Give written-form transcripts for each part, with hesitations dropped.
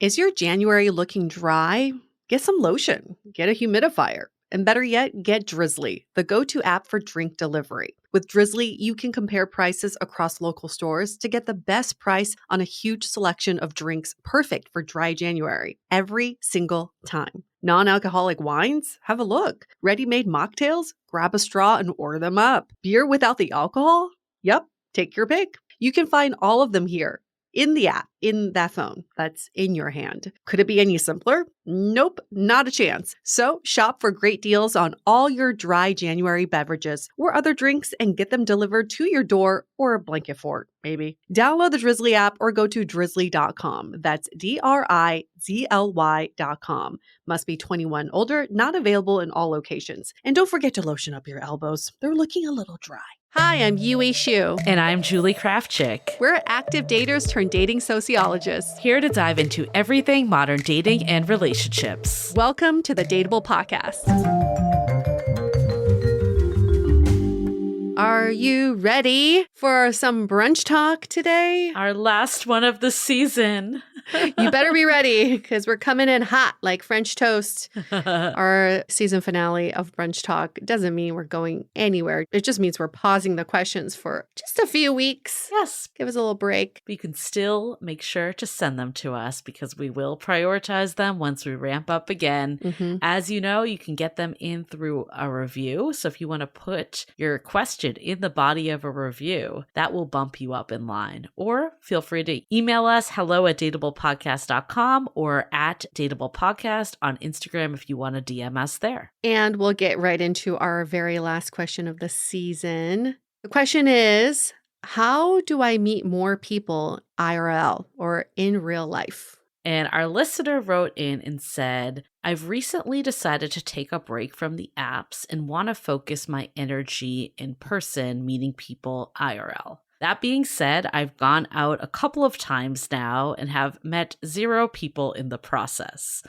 Is your January looking dry? Get some lotion, get a humidifier, and better yet, get Drizzly, the go-to app for drink delivery. With Drizzly, you can compare prices across local stores to get the best price on a huge selection of drinks perfect for dry January every single time. Non-alcoholic wines? Have a look. Ready-made mocktails? Grab a straw and order them up. Beer without the alcohol? Yep, take your pick. You can find all of them here in the app, in that phone that's in your hand. Could it be any simpler? Nope, not a chance. So shop for great deals on all your dry January beverages or other drinks and get them delivered to your door or a blanket fort, maybe. Download the Drizzly app or go to drizzly.com. That's DRIZLY.com. Must be 21 older, not available in all locations. And don't forget to lotion up your elbows. They're looking a little dry. Hi, I'm Yui Shu. And I'm Julie Kraftchick. We're active daters turned dating sociologists. Here to dive into everything modern dating and relationships. Welcome to the Dateable podcast. Are you ready for some brunch talk today? Our last one of the season. You better be ready because we're coming in hot like French toast. Our season finale of Brunch Talk doesn't mean we're going anywhere. It just means we're pausing the questions for just a few weeks. Yes. Give us a little break. But you can still make sure to send them to us because we will prioritize them once we ramp up again. Mm-hmm. As you know, you can get them in through a review. So if you want to put your question in the body of a review, that will bump you up in line. Or feel free to email us hello@dateablepodcast.com or at dateablepodcast on Instagram if you want to DM us there. And we'll get right into our very last question of the season. The question is, how do I meet more people IRL or in real life? And our listener wrote in and said, I've recently decided to take a break from the apps and want to focus my energy in person, meeting people IRL. That being said, I've gone out a couple of times now and have met 0 people in the process.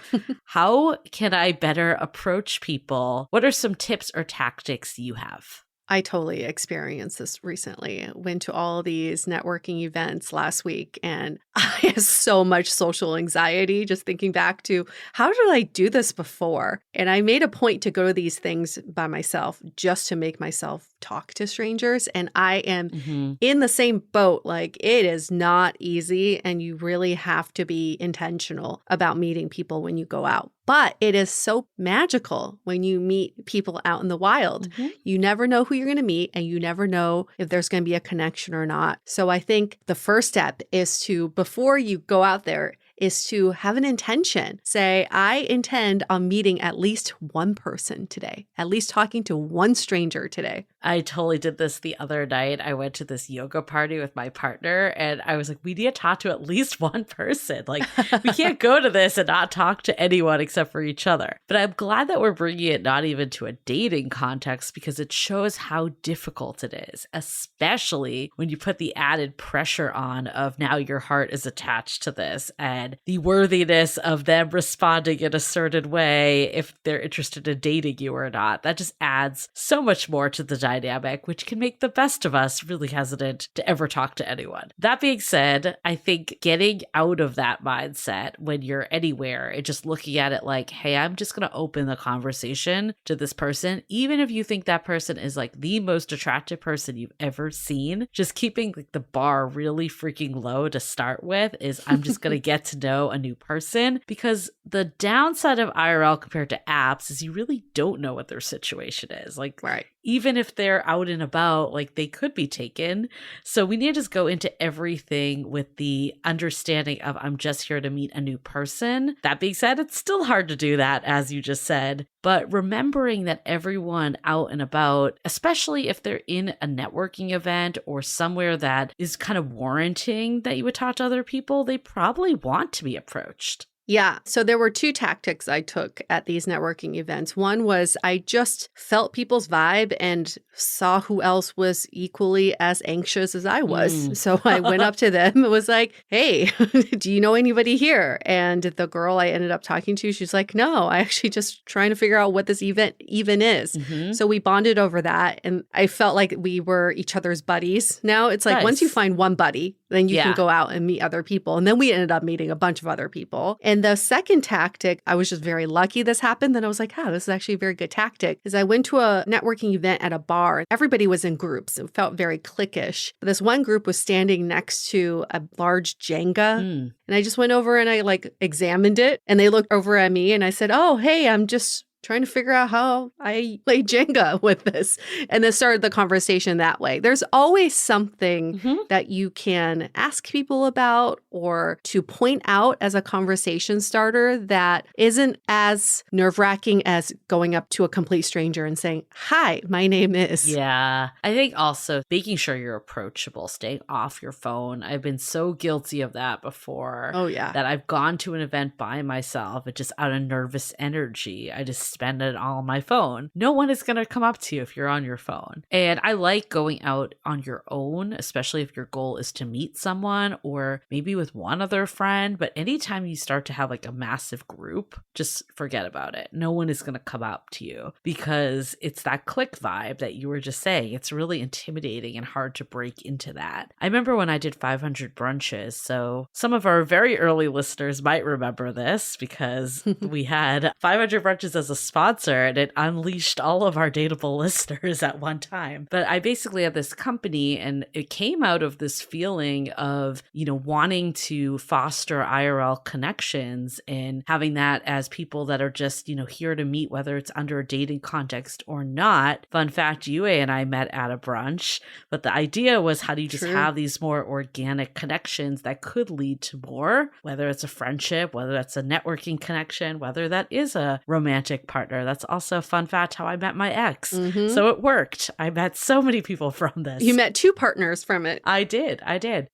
How can I better approach people? What are some tips or tactics you have? I totally experienced this recently. I went to all these networking events last week and I have so much social anxiety just thinking back to how did I do this before? And I made a point to go to these things by myself just to make myself talk to strangers. And I am in the same boat. Like it is not easy and you really have to be intentional about meeting people when you go out. But it is so magical when you meet people out in the wild. You never know who you're going to meet and you never know if there's going to be a connection or not. So I think the first step is to, before you go out there, is to have an intention. Say, I intend on meeting at least one person today, at least talking to one stranger today. I totally did this the other night. I went to this yoga party with my partner and I was like, we need to talk to at least one person. Like, we can't go to this and not talk to anyone except for each other. But I'm glad that we're bringing it not even to a dating context because it shows how difficult it is, especially when you put the added pressure on of now your heart is attached to this and the worthiness of them responding in a certain way if they're interested in dating you or not. That just adds so much more to the dynamic, which can make the best of us really hesitant to ever talk to anyone. That being said, I think getting out of that mindset when you're anywhere and just looking at it like, hey, I'm just going to open the conversation to this person, even if you think that person is like the most attractive person you've ever seen, just keeping like the bar really freaking low to start with is I'm just going to get to know a new person, because the downside of IRL compared to apps is you really don't know what their situation is. Like, right. Even if they're out and about, like they could be taken. So we need to just go into everything with the understanding of I'm just here to meet a new person. That being said, it's still hard to do that, as you just said. But remembering that everyone out and about, especially if they're in a networking event or somewhere that is kind of warranting that you would talk to other people, they probably want to be approached. Yeah. So there were two tactics I took at these networking events. One was I just felt people's vibe and saw who else was equally as anxious as I was. So I went up to them and was like, hey, do you know anybody here? And the girl I ended up talking to, she's like, no, I actually just trying to figure out what this event even is. So we bonded over that. And I felt like we were each other's buddies. Now it's like once you find one buddy, then you can go out and meet other people. And then we ended up meeting a bunch of other people. And the second tactic, I was just very lucky this happened. Then I was like, oh, this is actually a very good tactic. Is I went to a networking event at a bar. Everybody was in groups. It felt very cliquish. But this one group was standing next to a large Jenga. And I just went over and I like examined it. And they looked over at me and I said, oh, hey, I'm just trying to figure out how I play Jenga with this. And then started the conversation that way. There's always something that you can ask people about or to point out as a conversation starter that isn't as nerve-wracking as going up to a complete stranger and saying, hi, my name is. Yeah. I think also making sure you're approachable, staying off your phone. I've been so guilty of that before. Oh, yeah. That I've gone to an event by myself and just out of nervous energy, I just spend it all on my phone. No one is going to come up to you if you're on your phone. And I like going out on your own, especially if your goal is to meet someone or maybe with one other friend. But anytime you start to have like a massive group, just forget about it. No one is going to come up to you because it's that click vibe that you were just saying. It's really intimidating and hard to break into that. I remember when I did 500 brunches. So some of our very early listeners might remember this because we had 500 brunches as a sponsor and it unleashed all of our Dateable listeners at one time. But I basically had this company and it came out of this feeling of, wanting to foster IRL connections and having that as people that are just, here to meet, whether it's under a dating context or not. Fun fact, Yue and I met at a brunch, but the idea was how do you just have these more organic connections that could lead to more, whether it's a friendship, whether that's a networking connection, whether that is a romantic partner. That's also a fun fact how I met my ex. So it worked. I met so many people from this. You met two partners from it. I did.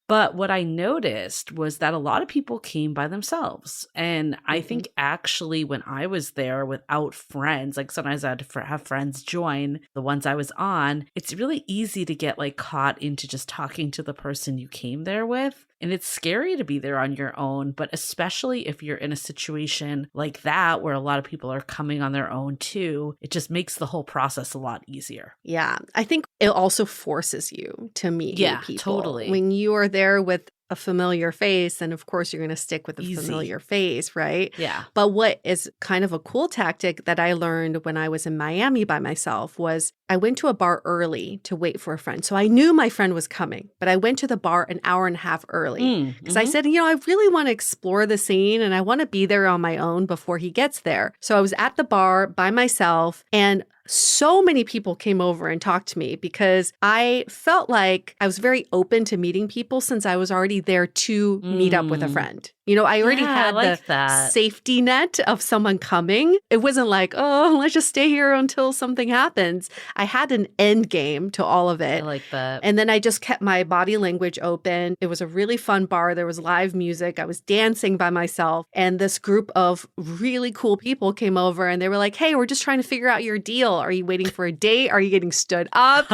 But what I noticed was that a lot of people came by themselves. And I think actually when I was there without friends, like sometimes I had to have friends join the ones I was on, it's really easy to get like caught into just talking to the person you came there with. And it's scary to be there on your own, but especially if you're in a situation like that where a lot of people are coming on their own too, it just makes the whole process a lot easier. Yeah. I think it also forces you to meet new people. Totally. When you are there with a familiar face, and of course you're going to stick with the familiar face, right? Yeah. But what is kind of a cool tactic that I learned when I was in Miami by myself was I went to a bar early to wait for a friend. So I knew my friend was coming, but I went to the bar an hour and a half early because I said, I really want to explore the scene and I want to be there on my own before he gets there. So I was at the bar by myself and so many people came over and talked to me because I felt like I was very open to meeting people since I was already there to meet up with a friend. I already had the safety net of someone coming. It wasn't like, oh, let's just stay here until something happens. I had an end game to all of it. I like that. And then I just kept my body language open. It was a really fun bar. There was live music. I was dancing by myself. And this group of really cool people came over and they were like, hey, we're just trying to figure out your deal. Are you waiting for a date? Are you getting stood up?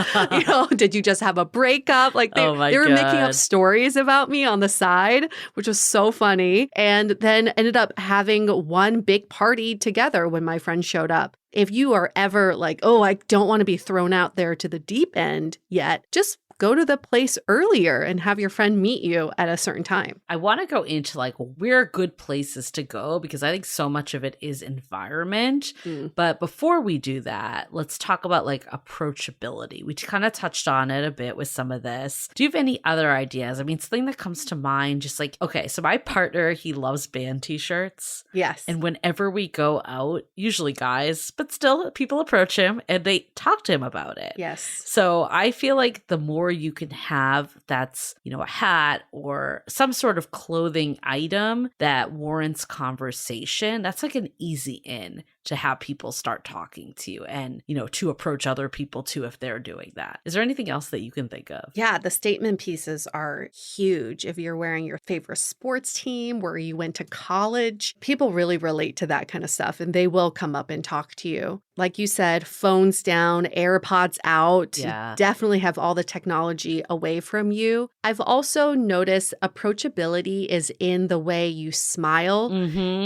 Did you just have a breakup? Like they were making up stories about me on the side, which was so funny. And then ended up having one big party together when my friend showed up. If you are ever like, oh, I don't want to be thrown out there to the deep end yet, just go to the place earlier and have your friend meet you at a certain time. I want to go into like where good places to go because I think so much of it is environment. But before we do that, let's talk about like approachability. We kind of touched on it a bit with some of this. Do you have any other ideas? I mean, something that comes to mind, just like, okay, so my partner, he loves band t-shirts. Yes. And whenever we go out, usually guys, but still people approach him and they talk to him about it. Yes. So I feel like the more you can have that's, a hat or some sort of clothing item that warrants conversation, that's like an easy in. to have people start talking to you and, to approach other people too if they're doing that. Is there anything else that you can think of? Yeah, the statement pieces are huge. If you're wearing your favorite sports team, where you went to college, people really relate to that kind of stuff and they will come up and talk to you. Like you said, phones down, AirPods out. Yeah. Definitely have all the technology away from you. I've also noticed approachability is in the way you smile.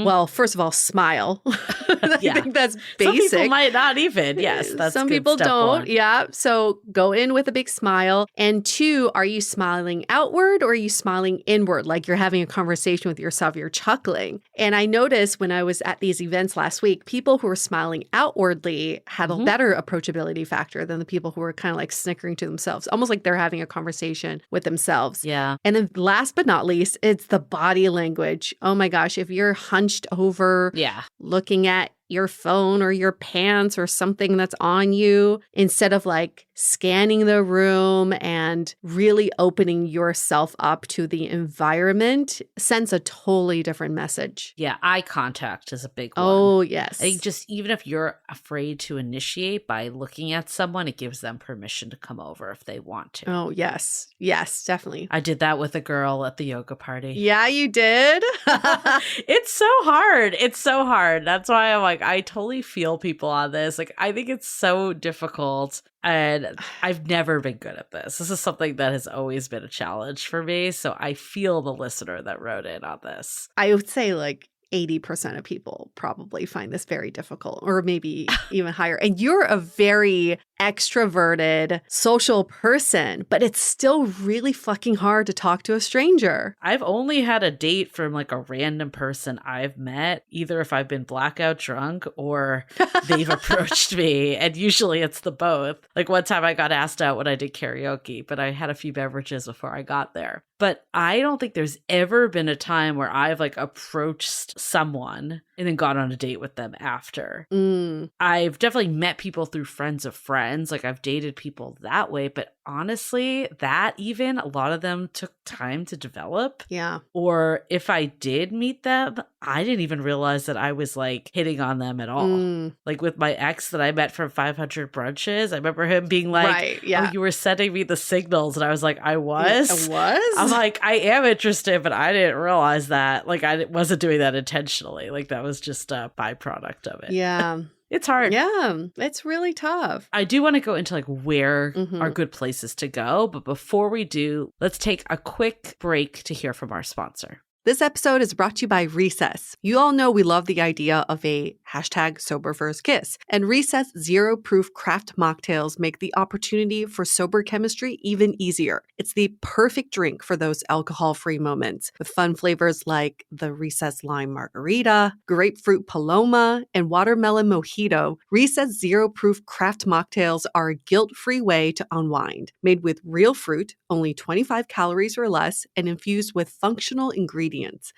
Well, first of all, smile. I think that's basic. Some people might not even. Yes, that's some good. people Step don't. one. Yeah. So go in with a big smile. And 2, are you smiling outward or are you smiling inward? Like you're having a conversation with yourself, you're chuckling. And I noticed when I was at these events last week, people who were smiling outwardly had a better approachability factor than the people who were kind of like snickering to themselves, almost like they're having a conversation with themselves. Yeah. And then last but not least, it's the body language. Oh my gosh, if you're hunched over, looking at your phone or your pants or something that's on you, instead of like scanning the room and really opening yourself up to the environment, sends a totally different message. Yeah, eye contact is a big one. Oh, yes. I think just even if you're afraid to initiate by looking at someone, it gives them permission to come over if they want to. Oh, yes. Yes, definitely. I did that with a girl at the yoga party. Yeah, you did. It's so hard. It's so hard. That's why I'm like, I totally feel people on this. Like, I think it's so difficult. And I've never been good at this. This is something that has always been a challenge for me. So I feel the listener that wrote in on this. I would say like 80% of people probably find this very difficult, or maybe even higher. And you're a very extroverted, social person, but it's still really fucking hard to talk to a stranger. I've only had a date from like a random person I've met, either if I've been blackout drunk or they've approached me. And usually it's the both. Like one time I got asked out when I did karaoke, but I had a few beverages before I got there. But I don't think there's ever been a time where I've like approached someone and then got on a date with them after. I've definitely met people through friends of friends. Like I've dated people that way. But honestly, that even a lot of them took time to develop. Yeah. Or if I did meet them, I didn't even realize that I was like hitting on them at all. Like with my ex that I met from 500 brunches, I remember him being like, oh, you were sending me the signals. And I was like, I was? I'm like, I am interested, but I didn't realize that. Like I wasn't doing that intentionally. Like that was just a byproduct of it. Yeah. It's hard. Yeah, it's really tough. I do want to go into like where are good places to go. But before we do, let's take a quick break to hear from our sponsor. This episode is brought to you by Recess. You all know we love the idea of a hashtag sober first kiss. And Recess Zero Proof Craft Mocktails make the opportunity for sober chemistry even easier. It's the perfect drink for those alcohol-free moments with fun flavors like the Recess Lime Margarita, Grapefruit Paloma, and Watermelon Mojito. Recess Zero Proof Craft Mocktails are a guilt-free way to unwind. Made with real fruit, only 25 calories or less, and infused with functional ingredients.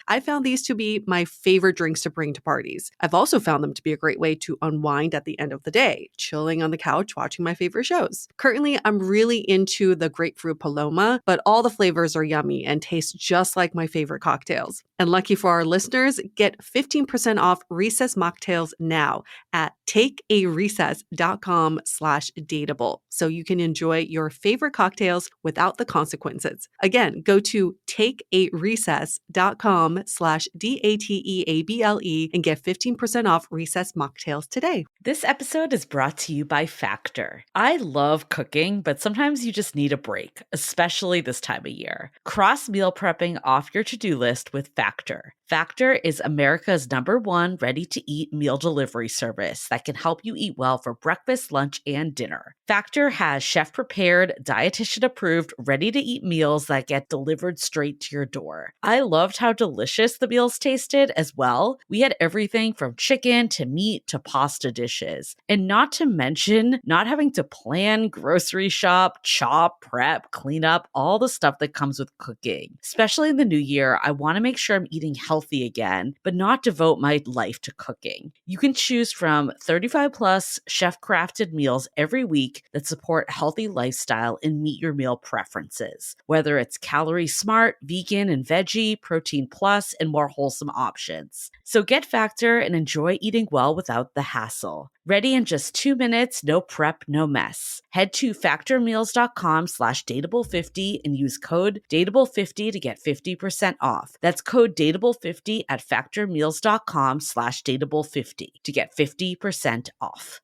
I found these to be my favorite drinks to bring to parties. I've also found them to be a great way to unwind at the end of the day, chilling on the couch watching my favorite shows. Currently, I'm really into the Grapefruit Paloma, but all the flavors are yummy and taste just like my favorite cocktails. And lucky for our listeners, get 15% off Recess Mocktails now at takearecess.com/dateable so you can enjoy your favorite cocktails without the consequences. Again, go to takearecess.com/dateable and get 15% off Recess Mocktails today. This episode is brought to you by Factor. I love cooking, but sometimes you just need a break, especially this time of year. Cross meal prepping off your to-do list with Factor. Factor is America's #1 ready-to-eat meal delivery service that can help you eat well for breakfast, lunch, and dinner. Factor has chef-prepared, dietitian-approved, ready-to-eat meals that get delivered straight to your door. I loved how delicious the meals tasted as well. We had everything from chicken to meat to pasta dishes. And not to mention, not having to plan, grocery shop, chop, prep, clean up, all the stuff that comes with cooking. Especially in the new year, I want to make sure I'm eating healthy healthy again, but not devote my life to cooking. You can choose from 35 plus chef crafted meals every week that support a healthy lifestyle and meet your meal preferences, whether it's calorie smart, vegan and veggie, protein plus, and more wholesome options. So get Factor and enjoy eating well without the hassle. Ready in just 2 minutes, no prep, no mess. Head to factormeals.com/dateable50 and use code dateable50 to get 50% off. That's code dateable50 at factormeals.com/dateable50 to get 50% off.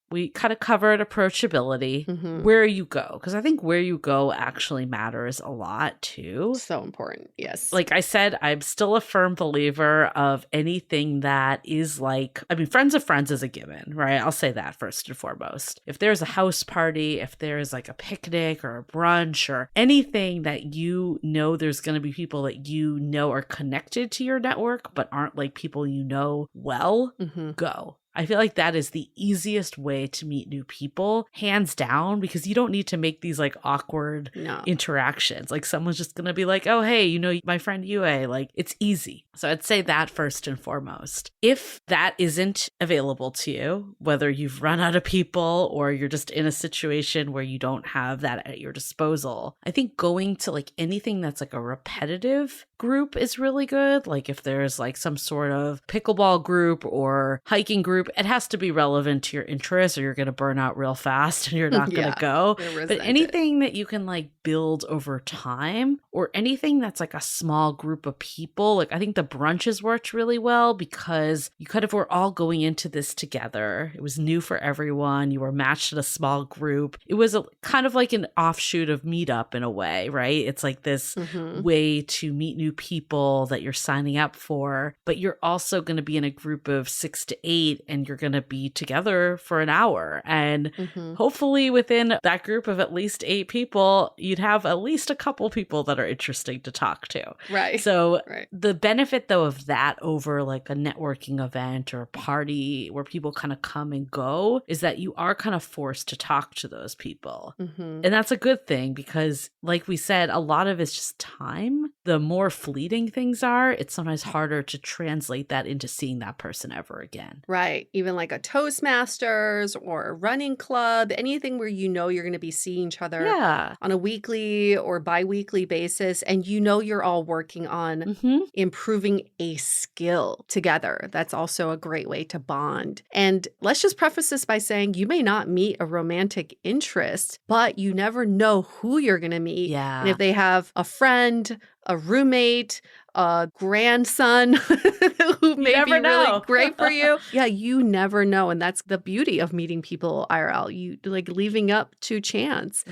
We kind of covered approachability, where you go, because I think where you go actually matters a lot too. So important. Yes. Like I said, I'm still a firm believer of anything that is like, I mean, friends of friends is a given, right? I'll say that first and foremost. If there's a house party, if there's like a picnic or a brunch or anything that you know there's going to be people that you know are connected to your network, but aren't like people you know well, go. I feel like that is the easiest way to meet new people, hands down, because you don't need to make these like awkward interactions. Like someone's just going to be like, oh, hey, you know, my friend Yue, like it's easy. So I'd say that first and foremost. If that isn't available to you, whether you've run out of people or you're just in a situation where you don't have that at your disposal, I think going to like anything that's like a repetitive group is really good. Like if there's like some sort of pickleball group or hiking group, it has to be relevant to your interests or you're going to burn out real fast and you're not going to go. But anything that you can like build over time or anything that's like a small group of people, like I think the brunches worked really well because you kind of were all going into this together. It was new for everyone. You were matched in a small group. It was a kind of like an offshoot of Meetup in a way, right? It's like this way to meet new people that you're signing up for, but you're also going to be in a group of 6 to 8 and you're going to be together for an hour. And hopefully within that group of at least 8 people, you'd have at least a couple people that are interesting to talk to. Right. So the benefit though of that over like a networking event or a party where people kind of come and go is that you are kind of forced to talk to those people. And that's a good thing because like we said, a lot of it's just time. The more fleeting things are, it's sometimes harder to translate that into seeing that person ever again. Right. Even like a Toastmasters or a running club, anything where you know you're going to be seeing each other on a weekly or bi-weekly basis. And you know you're all working on improving a skill together. That's also a great way to bond. And let's just preface this by saying you may not meet a romantic interest, but you never know who you're going to meet. Yeah. And if they have a friend, a roommate, a grandson who may be really great for you. Yeah, you never know. And that's the beauty of meeting people IRL. You like leaving up to chance.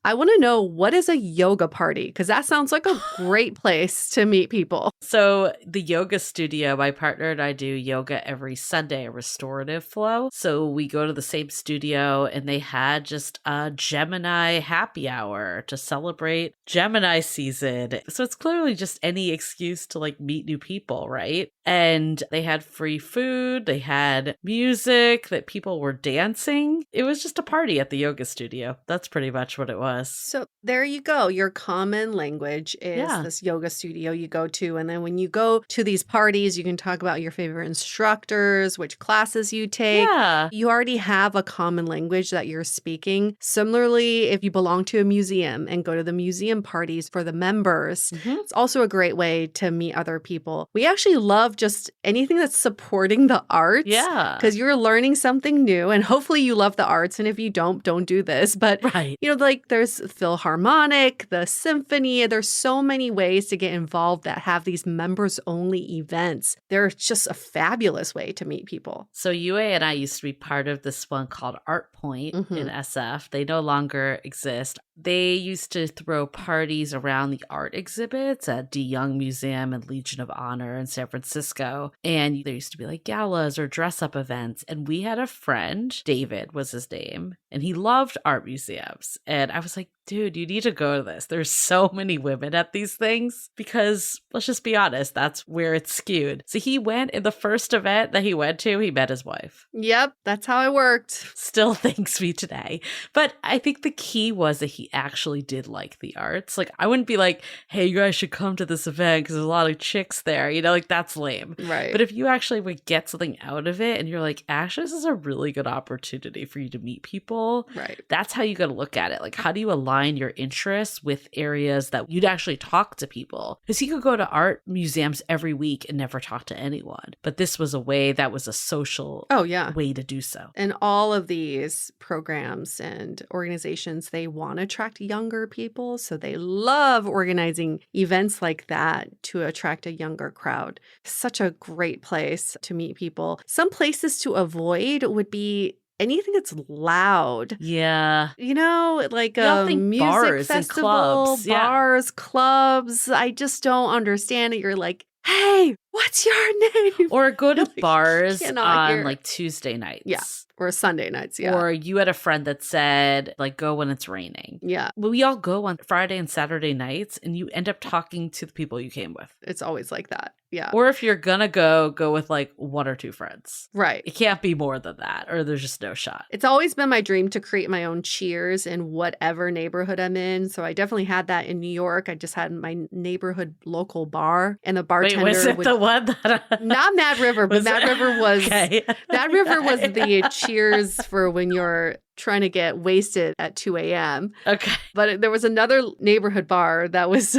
I want to know, what is a yoga party? Because that sounds like a great place to meet people. So the yoga studio, my partner and I do yoga every Sunday, a restorative flow. So we go to the same studio and they had just a Gemini happy hour to celebrate Gemini season. So it's clearly just any excuse to like meet new people, right? And they had free food, they had music, that people were dancing. It was just a party at the yoga studio. That's pretty much what it was. So there you go. Your common language is this yoga studio you go to. And then when you go to these parties, you can talk about your favorite instructors, which classes you take. You already have a common language that you're speaking. Similarly, if you belong to a museum and go to the museum parties for the members, it's also a great way to meet other people. We actually love just anything that's supporting the arts. Because you're learning something new and hopefully you love the arts. And if you don't do this. But, you know, like there's Philharmonic, the symphony. There's so many ways to get involved that have these members only events. They're just a fabulous way to meet people. So Yue and I used to be part of this one called Art Point in SF. They no longer exist. They used to throw parties around the art exhibits at De Young Museum and Legion of Honor in San Francisco. And there used to be like galas or dress up events. And we had a friend, David was his name, and he loved art museums. And I was like, dude, you need to go to this. There's so many women at these things because let's just be honest, that's where it's skewed. So he went in the first event that he went to, he met his wife. Yep, that's how it worked. Still thanks me today. But I think the key was that he actually did like the arts. Like, I wouldn't be like, hey, you guys should come to this event because there's a lot of chicks there. You know, like that's lame. Right. But if you actually would get something out of it and you're like, actually, this is a really good opportunity for you to meet people. Right. That's how you got to look at it. Like, how do you align your interests with areas that you'd actually talk to people? Because he could go to art museums every week and never talk to anyone. But this was a way that was a social way to do so. And all of these programs and organizations, they want to attract younger people. So they love organizing events like that to attract a younger crowd. Such a great place to meet people. Some places to avoid would be anything that's loud. Yeah. You know, like a music bars festival, and clubs. Bars, clubs. I just don't understand it. You're like, hey, what's your name? Or go to Like, bars on hear. like Tuesday nights. Yeah. Or Sunday nights, yeah. Or you had a friend that said, like, go when it's raining. Yeah. Well, we all go on Friday and Saturday nights, and you end up talking to the people you came with. It's always like that. Yeah. Or if you're gonna go with like one or two friends. Right. It can't be more than that, or there's just no shot. It's always been my dream to create my own cheers in whatever neighborhood I'm in. So I definitely had that in New York. I just had my neighborhood local bar, and the bartender Wait, was it the one that not Mad River, but Mad River was okay. Mad River was the cheers for when you're trying to get wasted at 2 a.m. Okay. But there was another neighborhood bar that was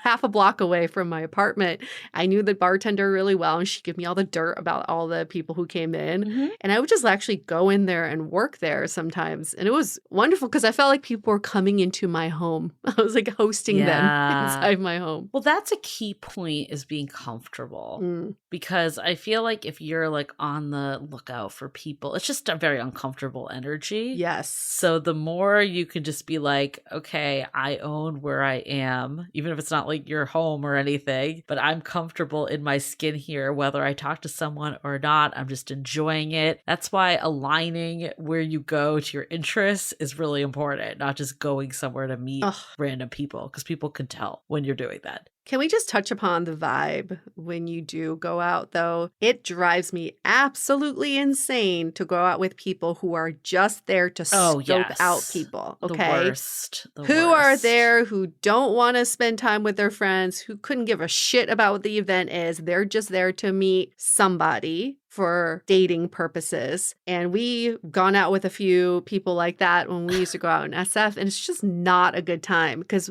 half a block away from my apartment. I knew the bartender really well, and she'd give me all the dirt about all the people who came in. Mm-hmm. And I would just actually go in there and work there sometimes. And it was wonderful because I felt like people were coming into my home. I was like hosting them inside my home. Well, that's a key point, is being comfortable. Because I feel like if you're like on the lookout for people, it's just a very uncomfortable energy. Yes. So the more you can just be like, okay, I own where I am, even if it's not like your home or anything, but I'm comfortable in my skin here, whether I talk to someone or not. I'm just enjoying it. That's why aligning where you go to your interests is really important, not just going somewhere to meet random people, because people can tell when you're doing that. Can we just touch upon the vibe when you do go out, though? It drives me absolutely insane to go out with people who are just there to scope out people, okay? The worst. Who are there, who don't want to spend time with their friends, who couldn't give a shit about what the event is. They're just there to meet somebody for dating purposes. And we've gone out with a few people like that when we used to go out in SF, and it's just not a good time because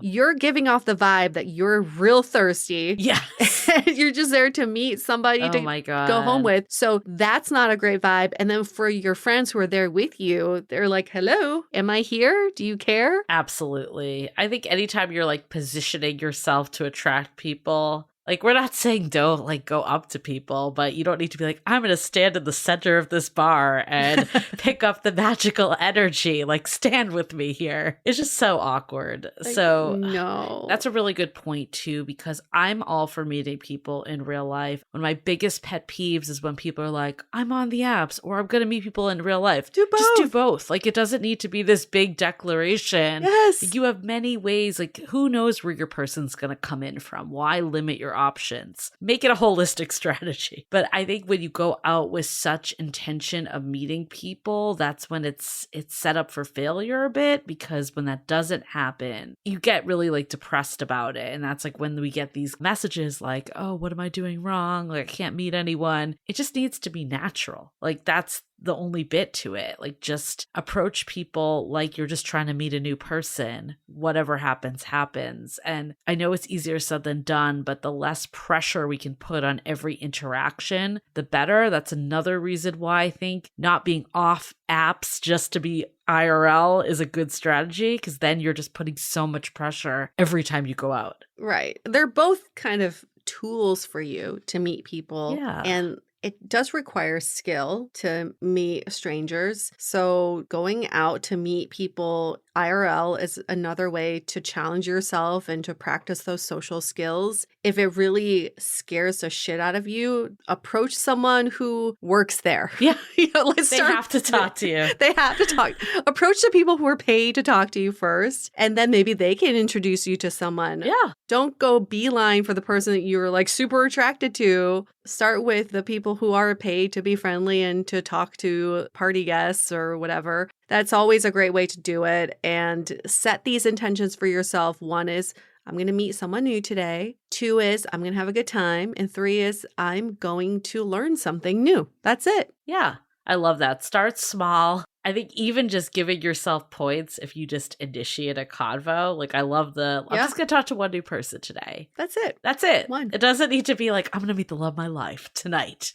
you're giving off the vibe that you're real thirsty. Yes. And you're just there to meet somebody to go home with. So that's not a great vibe. And then for your friends who are there with you, they're like, hello, am I here? Do you care? Absolutely. I think anytime you're like positioning yourself to attract people, like, we're not saying don't like go up to people, but you don't need to be like, I'm going to stand in the center of this bar and pick up the magical energy. Like, stand with me here. It's just so awkward. So no, that's a really good point too, because I'm all for meeting people in real life. One of my biggest pet peeves is when people are like, I'm on the apps, or I'm going to meet people in real life. Do both. Just do both. Like, it doesn't need to be this big declaration. Yes. You have many ways. Like, who knows where your person's going to come in from? Why limit your options? Make it a holistic strategy. But I think when you go out with such intention of meeting people, that's when it's set up for failure a bit, because when that doesn't happen, you get really like depressed about it. And that's like when we get these messages like, oh, what am I doing wrong? Like, I can't meet anyone. It just needs to be natural. Like, that's the only bit to it. Like, just approach people like you're just trying to meet a new person. Whatever happens, happens. And I know it's easier said than done, but the less pressure we can put on every interaction, the better. That's another reason why I think not being off apps just to be IRL is a good strategy, because then you're just putting so much pressure every time you go out. Right. They're both kind of tools for you to meet people. Yeah. And it does require skill to meet strangers. So going out to meet people IRL is another way to challenge yourself and to practice those social skills. If it really scares the shit out of you, approach someone who works there. Yeah. Let's They have to talk to you. They have to talk. Approach the people who are paid to talk to you first, and then maybe they can introduce you to someone. Yeah. Don't go beeline for the person that you're like super attracted to. Start with the people who are paid to be friendly and to talk to party guests or whatever. That's always a great way to do it. And set these intentions for yourself. 1 is, I'm going to meet someone new today. 2 is, I'm going to have a good time. And 3 is, I'm going to learn something new. That's it. Yeah. I love that. Start small. I think even just giving yourself points if you just initiate a convo. Like, I love I'm just going to talk to one new person today. That's it. That's it. 1. It doesn't need to be like, I'm going to meet the love of my life tonight.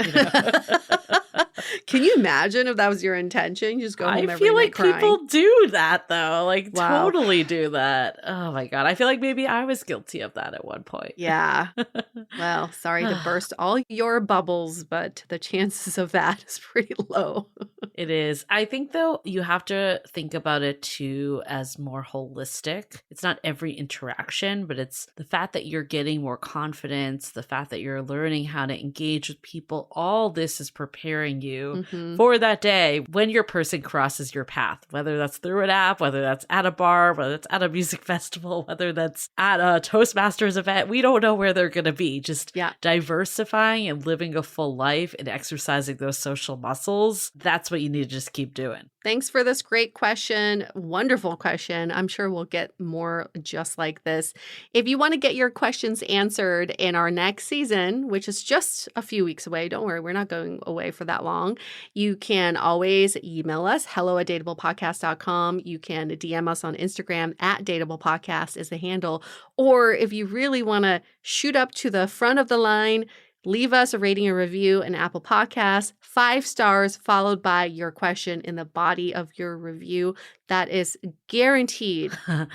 Can you imagine if that was your intention? You just go home every night crying. I feel like people do that, though. Like, Wow. totally do that. Oh, my God. I feel like maybe I was guilty of that at one point. Yeah. Well, sorry to burst all your bubbles, but the chances of that is pretty low. It is. I think, though, you have to think about it, too, as more holistic. It's not every interaction, but it's the fact that you're getting more confidence, the fact that you're learning how to engage with people. All this is preparing you for that day when your person crosses your path, whether that's through an app, whether that's at a bar, whether it's at a music festival, whether that's at a Toastmasters event. We don't know where they're going to be. Just diversifying and living a full life and exercising those social muscles. That's what you need to just keep doing. Thanks for this great question. Wonderful question. I'm sure we'll get more just like this. If you want to get your questions answered in our next season, which is just a few weeks away, don't worry, we're not going away for that long. You can always email us, hello@dateablepodcast.com. You can DM us on Instagram @dateablepodcast is the handle. Or if you really want to shoot up to the front of the line, leave us a rating and review in Apple Podcasts, 5 stars, followed by your question in the body of your review. That is guaranteed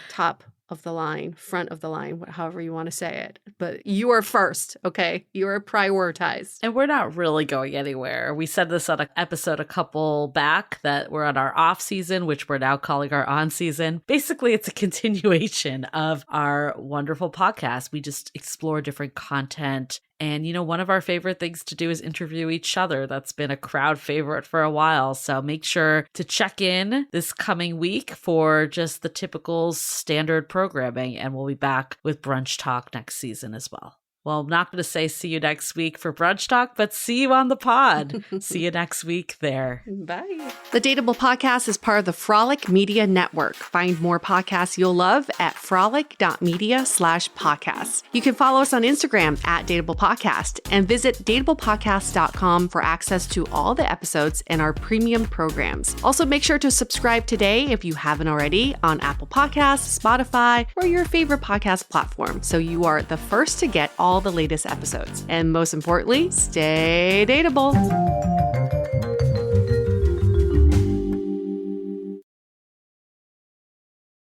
top of the line, front of the line, however you want to say it. But you are first, okay? You are prioritized. And we're not really going anywhere. We said this on an episode a couple back that we're on our off season, which we're now calling our on season. Basically, it's a continuation of our wonderful podcast. We just explore different content. And, one of our favorite things to do is interview each other. That's been a crowd favorite for a while. So make sure to check in this coming week for just the typical standard programming. And we'll be back with Brunch Talk next season as well. Well, I'm not going to say see you next week for Brunch Talk, but see you on the pod. See you next week there. Bye. The Dateable Podcast is part of the Frolic Media Network. Find more podcasts you'll love at frolic.media/podcasts. You can follow us on Instagram @dateablepodcast and visit dateablepodcast.com for access to all the episodes and our premium programs. Also, make sure to subscribe today if you haven't already on Apple Podcasts, Spotify, or your favorite podcast platform, so you are the first to get all the latest episodes. And most importantly, stay dateable.